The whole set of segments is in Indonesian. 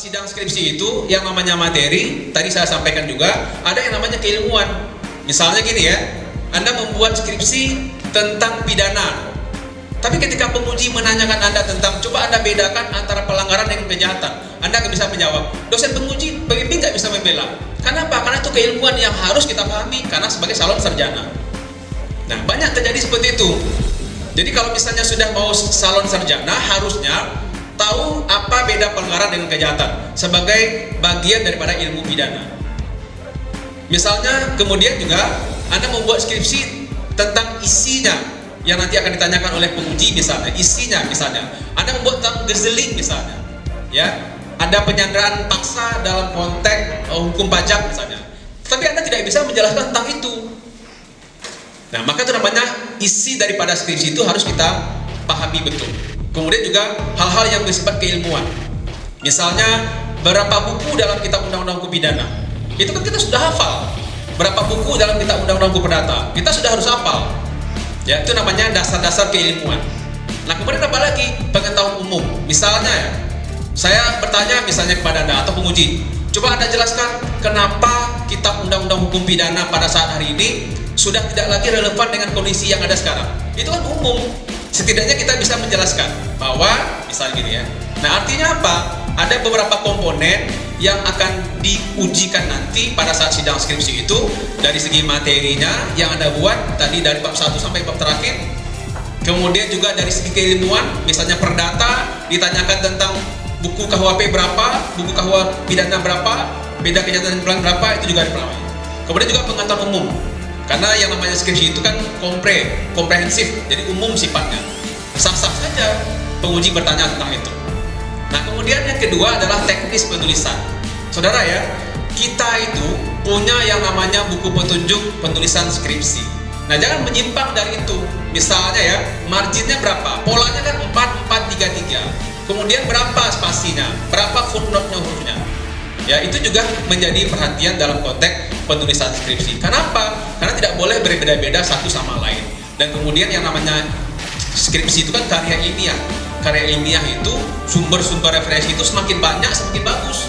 sidang skripsi itu yang namanya materi, tadi saya sampaikan juga, ada yang namanya keilmuan. Misalnya gini ya, Anda membuat skripsi tentang pidana. Tapi ketika penguji menanyakan Anda tentang, coba Anda bedakan antara pelanggaran dengan kejahatan, Anda nggak bisa menjawab. Dosen penguji, pembimbing nggak bisa membela. Kenapa? Karena itu keilmuan yang harus kita pahami, karena sebagai calon sarjana. Nah, banyak terjadi seperti itu. Jadi kalau misalnya sudah mau calon sarjana, harusnya tahu apa beda pelanggaran dengan kejahatan sebagai bagian daripada ilmu pidana. Misalnya, kemudian juga Anda membuat skripsi tentang isinya, yang nanti akan ditanyakan oleh penguji, misalnya isinya, misalnya Anda membuat tentang gazeling misalnya, ya ada penyanderaan paksa dalam konteks hukum pajak misalnya, tapi Anda tidak bisa menjelaskan tentang itu. Nah, maka itu namanya isi daripada skripsi itu harus kita pahami betul. Kemudian juga hal-hal yang bersifat keilmuan, misalnya berapa buku dalam kitab undang-undang hukum pidana, itu kan kita sudah hafal. Berapa buku dalam kitab undang-undang hukum perdata, kita sudah harus hafal. Ya, itu namanya dasar-dasar keilmuan. Nah, kemudian apa lagi? Pengetahuan umum. Misalnya ya, saya bertanya misalnya kepada Anda atau penguji, coba Anda jelaskan kenapa kitab undang-undang hukum pidana pada saat hari ini sudah tidak lagi relevan dengan kondisi yang ada sekarang. Itu kan umum. Setidaknya kita bisa menjelaskan bahwa misalnya gini ya. Nah, artinya apa? Ada beberapa komponen yang akan diujikan nanti pada saat sidang skripsi itu, dari segi materinya yang Anda buat tadi dari bab 1 sampai bab terakhir. Kemudian juga dari segi keilmuan, misalnya perdata ditanyakan tentang buku KUHP berapa, buku KUHP pidana berapa, beda kejahatan dan pelanggaran berapa, itu juga dipelajari. Kemudian juga pengetahuan umum. Karena yang namanya skripsi itu kan komprehensif, jadi umum sifatnya. Sah-sah saja penguji bertanya tentang itu. Nah, kemudian yang kedua adalah teknis penulisan. Saudara ya, kita itu punya yang namanya buku petunjuk penulisan skripsi. Nah, jangan menyimpang dari itu. Misalnya ya, marginnya berapa? Polanya kan 4-4-3-3. Kemudian berapa spasinya? Berapa footnote-nya hurufnya? Ya, itu juga menjadi perhatian dalam konteks penulisan skripsi. Kenapa? Karena tidak boleh berbeda-beda satu sama lain. Dan kemudian yang namanya skripsi itu kan karya ilmiah. Karya ilmiah itu sumber-sumber referensi itu semakin banyak semakin bagus.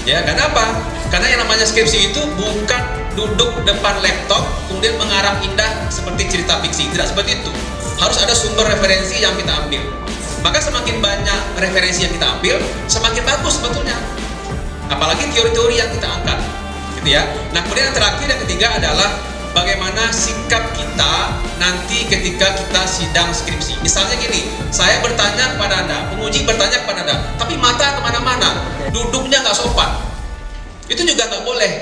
Ya, kenapa? Karena yang namanya skripsi itu bukan duduk depan laptop kemudian mengarang indah seperti cerita fiksi. Tidak seperti itu. Harus ada sumber referensi yang kita ambil. Maka semakin banyak referensi yang kita ambil, semakin bagus sebetulnya. Apalagi teori-teori yang kita angkat, gitu ya. Nah, kemudian yang terakhir, yang ketiga adalah bagaimana sikap kita nanti ketika kita sidang skripsi. Misalnya gini, saya bertanya kepada Anda, penguji bertanya kepada Anda, tapi mata kemana-mana, duduknya nggak sopan. Itu juga nggak boleh.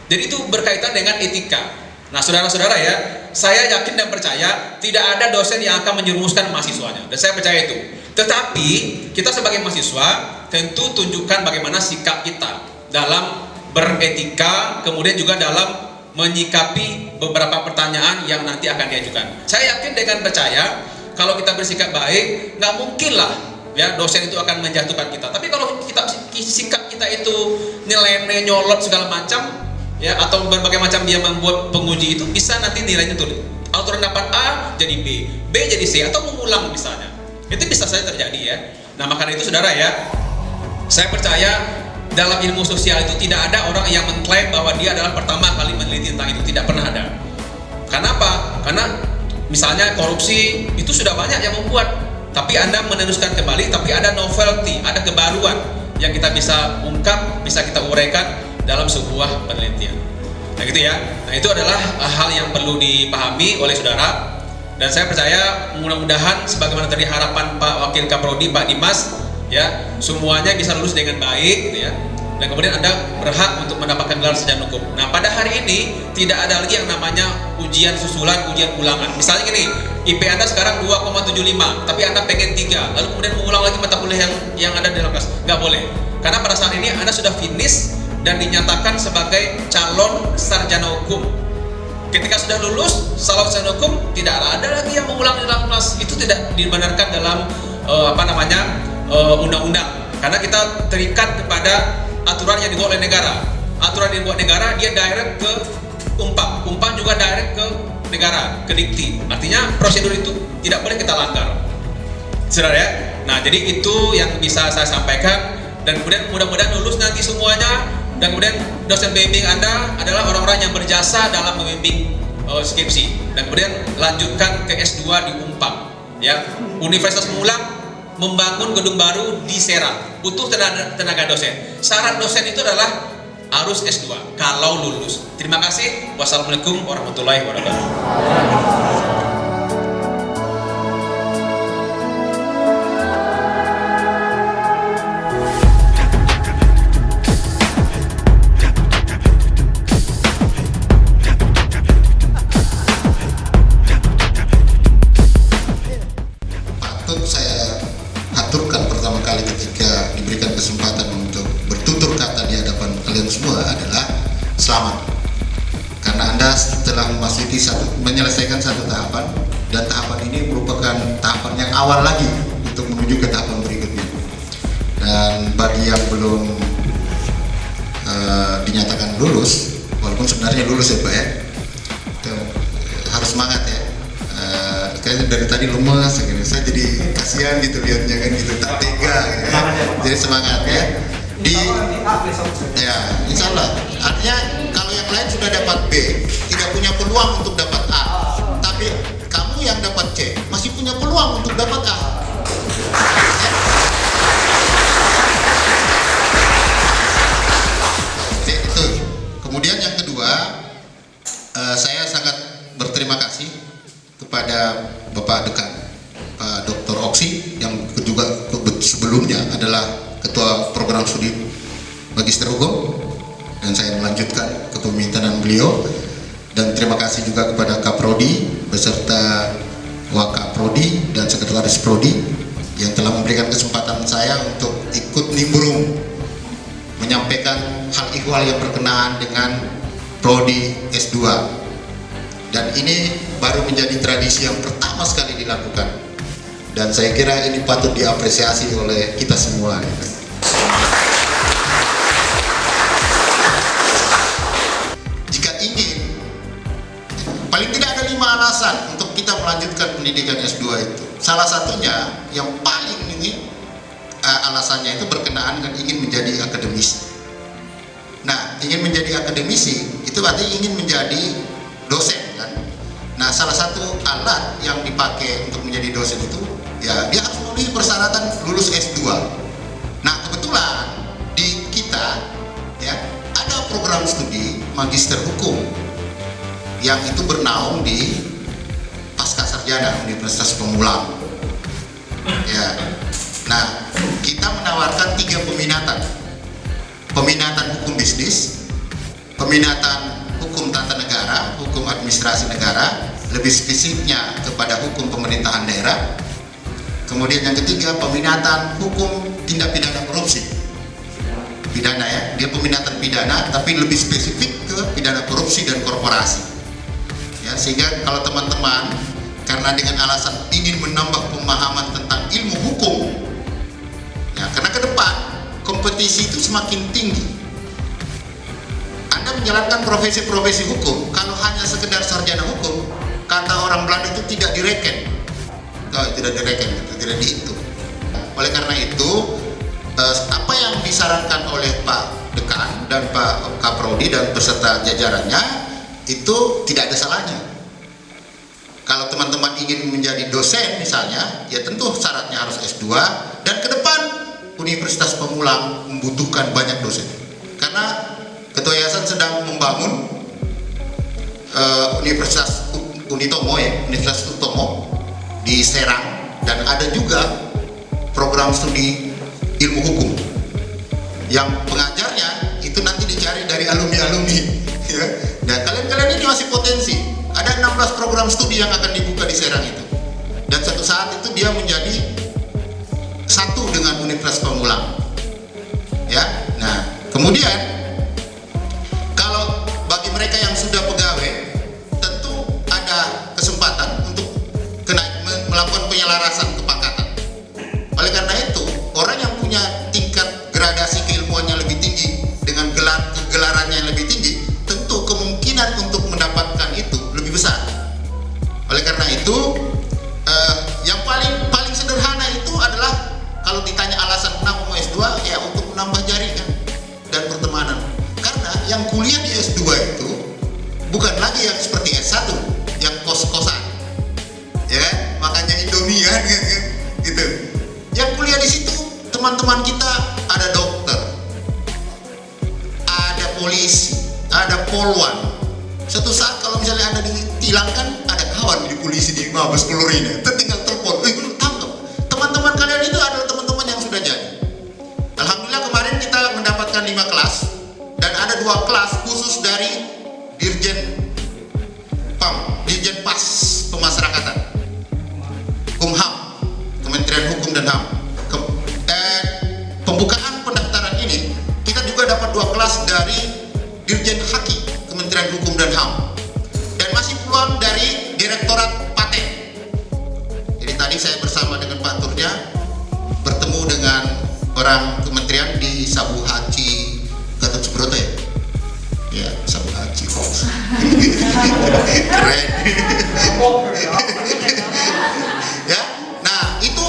Jadi itu berkaitan dengan etika. Nah, saudara-saudara ya, saya yakin dan percaya tidak ada dosen yang akan menjerumuskan mahasiswanya, dan saya percaya itu. Tetapi kita sebagai mahasiswa tentu tunjukkan bagaimana sikap kita dalam beretika, kemudian juga dalam menyikapi beberapa pertanyaan yang nanti akan diajukan. Saya yakin dengan percaya kalau kita bersikap baik, nggak mungkin lah ya dosen itu akan menjatuhkan kita. Tapi kalau sikap kita itu nyeleneh, nyolot segala macam ya, atau berbagai macam dia membuat penguji itu bisa nanti nilainya turun. Aturan dapat A jadi B, B jadi C, atau mengulang misalnya. Itu bisa saja terjadi ya. Nah, maka itu saudara ya, saya percaya dalam ilmu sosial itu tidak ada orang yang mengklaim bahwa dia adalah pertama kali meneliti tentang itu. Tidak pernah ada. Kenapa? Karena misalnya korupsi itu sudah banyak yang membuat, tapi Anda meneruskan kembali, tapi ada novelty, ada kebaruan yang kita bisa ungkap, bisa kita uraikan dalam sebuah penelitian. Nah, gitu ya. Nah, itu adalah hal yang perlu dipahami oleh saudara. Dan saya percaya mudah-mudahan sebagaimana tadi harapan Pak Wakil Kaprodi, Pak Dimas, ya, semuanya bisa lulus dengan baik, gitu ya. Dan kemudian Anda berhak untuk mendapatkan gelar sarjana hukum. Nah, pada hari ini tidak ada lagi yang namanya ujian susulan, ujian ulangan. Misalnya gini, IP Anda sekarang 2,75, tapi Anda pengen 3, lalu kemudian mengulang lagi mata kuliah yang ada di dalam kelas. Nggak boleh. Karena pada saat ini Anda sudah finish dan dinyatakan sebagai calon sarjana hukum. Ketika sudah lulus, calon sarjana hukum, tidak ada lagi yang mengulang di dalam kelas. Itu tidak dibenarkan dalam undang-undang. Karena kita terikat kepada aturan yang dibuat oleh negara. Aturan yang dibuat negara, dia direct ke Unpad juga direct ke negara, ke Dikti. Artinya prosedur itu tidak boleh kita langgar, saudara ya. Nah, jadi itu yang bisa saya sampaikan. dan kemudian mudah-mudahan lulus nanti semuanya, dan kemudian dosen pembimbing Anda adalah orang-orang yang berjasa dalam membimbing skripsi, dan kemudian lanjutkan ke S2 di Unpad ya. Universitas Pemulang membangun gedung baru di Serang, butuh tenaga dosen. Syarat dosen itu adalah harus S2 kalau lulus. Terima kasih. Wassalamualaikum warahmatullahi wabarakatuh. Saya aturkan pertama kali ketika diberikan kesempatan untuk bertutur kata di hadapan kalian semua adalah selamat, karena Anda telah menyelesaikan satu tahapan, dan tahapan ini merupakan tahapan yang awal lagi untuk menuju ke tahapan berikutnya. Dan bagi yang belum dinyatakan lulus, walaupun sebenarnya lulus ya Pak ya, harus semangat ya. Kayaknya dari tadi lemas, saya jadi kasihan gitu lihatnya kan gitu, tak tega gitu ya. Jadi semangat ya. Ya, insya Allah. Artinya kalau yang lain sudah dapat B, tidak punya peluang untuk dapat A, tapi kamu yang dapat C masih punya peluang untuk dapat A. Ya. Itu. Kemudian yang kedua, saya sangat berterima kasih kepada Bapak Dekan, Pak Dr. Oksi, yang juga sebelumnya adalah Ketua Program Studi Magister Hukum, dan saya melanjutkan kepemimpinan beliau. Dan terima kasih juga kepada Kaprodi beserta Wakaprodi dan Sekretaris Prodi yang telah memberikan kesempatan saya untuk ikut nimbrung menyampaikan hal ihwal yang berkenaan dengan Prodi S2. Dan ini baru menjadi tradisi yang pertama sekali dilakukan, dan saya kira ini patut diapresiasi oleh kita semua. Jika ingin, paling tidak ada 5 alasan untuk kita melanjutkan pendidikan S2 itu. Salah satunya yang paling ini alasannya itu berkenaan dengan ingin menjadi akademisi. Nah, ingin menjadi akademisi itu berarti ingin menjadi dosen kan. Nah, salah satu alat yang dipakai untuk menjadi dosen itu ya dia harus memenuhi persyaratan lulus S2. Nah, kebetulan di kita ya ada program studi Magister Hukum yang itu bernaung di Pascasarjana Universitas Pemulang. Ya. Nah, kita menawarkan 3 peminatan. Peminatan hukum bisnis, peminatan hukum tata negara, hukum administrasi negara, lebih spesifiknya kepada hukum pemerintahan daerah. Kemudian yang ketiga, peminatan hukum tindak pidana korupsi. Pidana ya, dia peminatan pidana tapi lebih spesifik ke pidana korupsi dan korporasi. Ya, sehingga kalau teman-teman karena dengan alasan ingin menambah pemahaman tentang ilmu hukum, ya karena ke depan kompetisi itu semakin tinggi. Anda menjalankan profesi-profesi hukum, kalau hanya sekedar sarjana hukum, kata orang Belanda itu tidak direken. Tidak direken, tidak dihitung. Oleh karena itu, apa yang disarankan oleh Pak Dekan dan Pak Kaprodi dan beserta jajarannya itu tidak ada salahnya. Kalau teman-teman ingin menjadi dosen misalnya, ya tentu syaratnya harus S2, dan ke depan Universitas Pemulang membutuhkan banyak dosen. Karena Ketua Yayasan sedang membangun Universitas Unitomo ya, Universitas Utomo di Serang, dan ada juga program studi ilmu hukum yang pengajarnya itu nanti dicari dari alumni-alumni ya. Dan kalian-kalian ini masih potensi. Ada 16 program studi yang akan dibuka di Serang itu, dan suatu saat itu dia menjadi satu dengan Universitas Pemulang ya. Nah, kemudian mereka yang sudah pegawai tentu ada kesempatan untuk melakukan penyelarasan kepangkatan. Oleh karena itu, orang yang punya tingkat gradasi keilmuannya lebih tinggi dengan gelarannya yang lebih tinggi, tentu kemungkinan untuk mendapatkan itu lebih besar. Oleh karena itu, yang paling sederhana itu adalah kalau ditanya alasan kenapa mau S2, ya untuk menambah dan pertemanan. Karena yang kuliah di S2 itu bukan lagi yang seperti S1 yang kos-kosan, ya kan? Makanya Indomie kan, gitu. Yang kuliah di situ teman-teman kita ada dokter, ada polisi, ada polwan. Suatu saat kalau misalnya Anda ditilang kan ada kawan di polisi di Mabes Polri ini, tinggal telepon, lu tangkap. Teman-teman kalian itu adalah teman-teman yang sudah jadi. Alhamdulillah kemarin kita mendapatkan 5 kelas dan ada 2 kelas khusus dari Dirjen PAM, Dirjen PAS Pemasyarakatan, Kumham, Kementerian Hukum dan HAM. Pembukaan pendaftaran ini kita juga dapat 2 kelas dari Dirjen Haki, Kementerian Hukum dan HAM, dan masih puluhan dari Direktorat Paten. Jadi tadi saya bersama dengan Pak Turja bertemu dengan orang kementerian di Sabu Haji Gatot Subroto ya? Ya, Sabu Haji keren. Ya, nah itu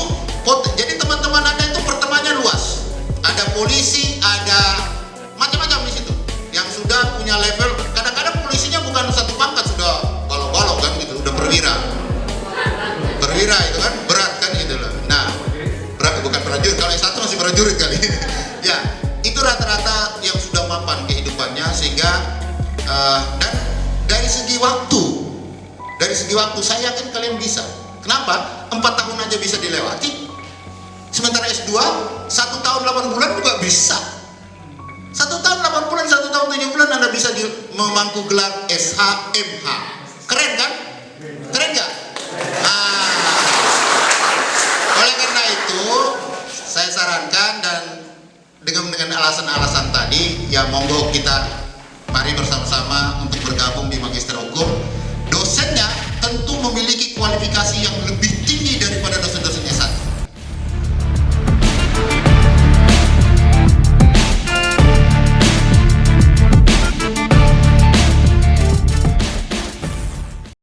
jadi teman-teman Anda itu pertemanannya luas. Ada polisi, ada macam-macam di situ yang sudah punya level. Kadang-kadang polisinya bukan satu pangkat, sudah balok-balok kan gitu, udah perwira itu kan berat kan gitu loh. Nah, berat bukan prajurit, kalau yang satu masih prajurit kali. Ya, itu rata-rata yang sudah mapan kehidupannya sehingga dan dari segi waktu saya yakin kalian bisa. Kenapa? 4 tahun aja bisa dilewati. Sementara S2 1 tahun 8 bulan juga bisa. 1 tahun 8 bulan, 1 tahun 7 bulan Anda bisa memangku gelar SHMH. Keren kan? Keren nggak? Nah, oleh karena itu saya sarankan dan dengan alasan-alasan tadi ya monggo kita